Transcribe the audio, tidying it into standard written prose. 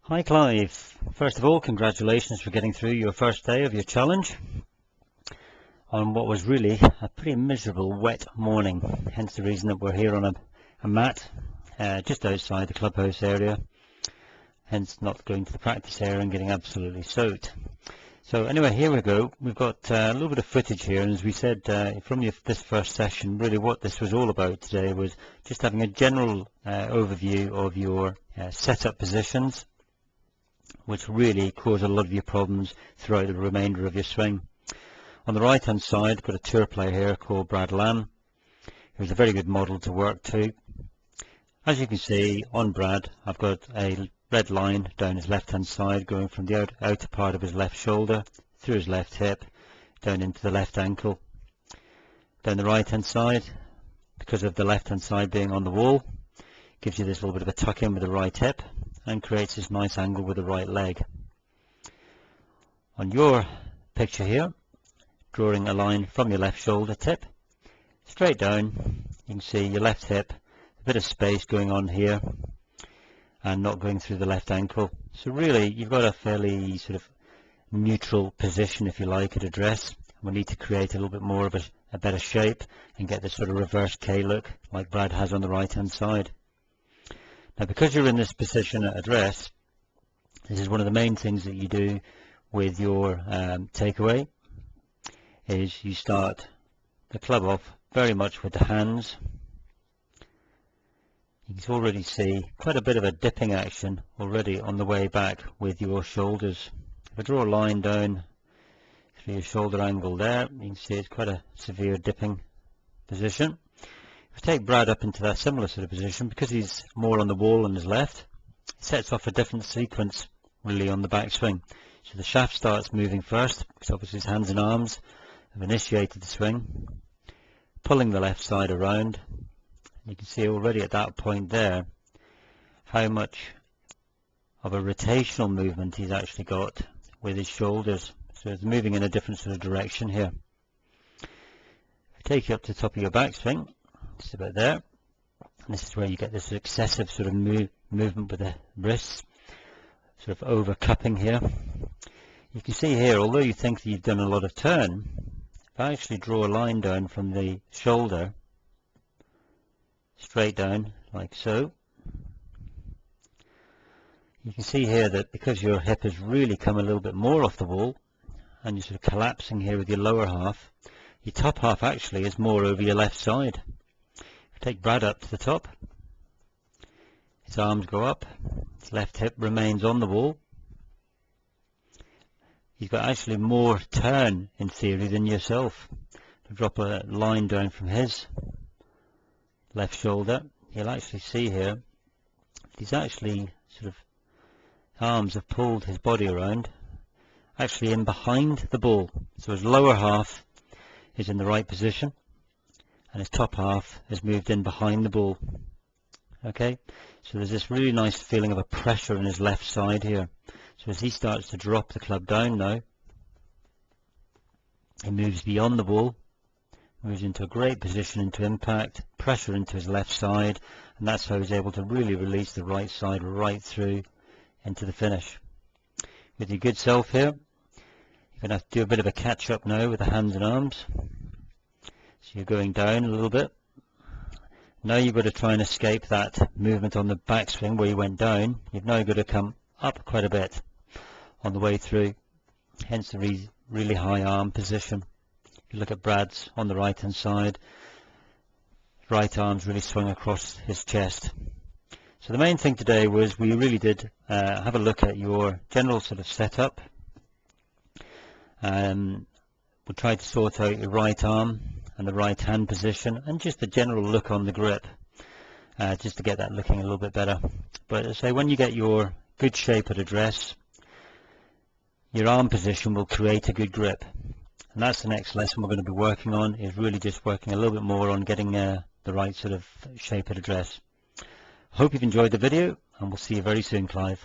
Hi Clive, first of all congratulations for getting through your first day of your challenge on what was really a pretty miserable wet morning, hence the reason that we're here on a mat just outside the clubhouse area, hence not going to the practice area and getting absolutely soaked. So anyway, here we go. We've got a little bit of footage here, and as we said from this first session, really what this was all about today was just having a general overview of your setup positions, which really cause a lot of your problems throughout the remainder of your swing. On the right hand side, I've got a tour player here called Brad Lamb, who's a very good model to work to. As you can see on Brad, I've got a red line down his left hand side going from the outer part of his left shoulder through his left hip down into the left ankle. Down the right hand side, because of the left hand side being on the wall, gives you this little bit of a tuck in with the right hip and creates this nice angle with the right leg. On your picture here, drawing a line from your left shoulder tip straight down, you can see your left hip, a bit of space going on here and not going through the left ankle. So really you've got a fairly sort of neutral position, if you like, at address. We need to create a little bit more of a better shape and get this sort of reverse K look like Brad has on the right hand side. Now, because you're in this position at address, this is one of the main things that you do with your takeaway, is you start the club off very much with the hands. You can already see quite a bit of a dipping action already on the way back with your shoulders. If I draw a line down through your shoulder angle there, you can see it's quite a severe dipping position. If I take Brad up into that similar sort of position, because he's more on the wall on his left, it sets off a different sequence really on the backswing. So the shaft starts moving first, because obviously his hands and arms have initiated the swing, pulling the left side around. You can see already at that point there how much of a rotational movement he's actually got with his shoulders. So it's moving in a different sort of direction here. If I take you up to the top of your backswing, just about there, and this is where you get this excessive sort of movement with the wrists, sort of over cupping here. You can see here, although you think that you've done a lot of turn, if I actually draw a line down from the shoulder straight down like so, you can see here that because your hip has really come a little bit more off the wall and you're sort of collapsing here with your lower half, your top half actually is more over your left side. If I take Brad up to the top, his arms go up, his left hip remains on the wall. He's got actually more turn in theory than yourself. To drop a line down from his left shoulder, you'll actually see here he's actually sort of arms have pulled his body around actually in behind the ball, so his lower half is in the right position and his top half has moved in behind the ball. Okay, so there's this really nice feeling of a pressure in his left side here. So as he starts to drop the club down now, he moves beyond the ball, moves into a great position into impact, pressure into his left side, and that's how he's able to really release the right side right through into the finish. With your good self here, you're going to have to do a bit of a catch up now with the hands and arms. So you're going down a little bit. Now you've got to try and escape that movement on the backswing where you went down. You've now got to come up quite a bit on the way through, hence the really high arm position. If you look at Brad's on the right hand side, right arm's really swung across his chest. So the main thing today was we really did have a look at your general sort of setup. We tried to sort out your right arm and the right hand position and just the general look on the grip, just to get that looking a little bit better. But as I say, when you get your good shape at address, your arm position will create a good grip, and that's the next lesson we're going to be working on, is really just working a little bit more on getting the right sort of shape at address. Hope you've enjoyed the video, and we'll see you very soon, Clive.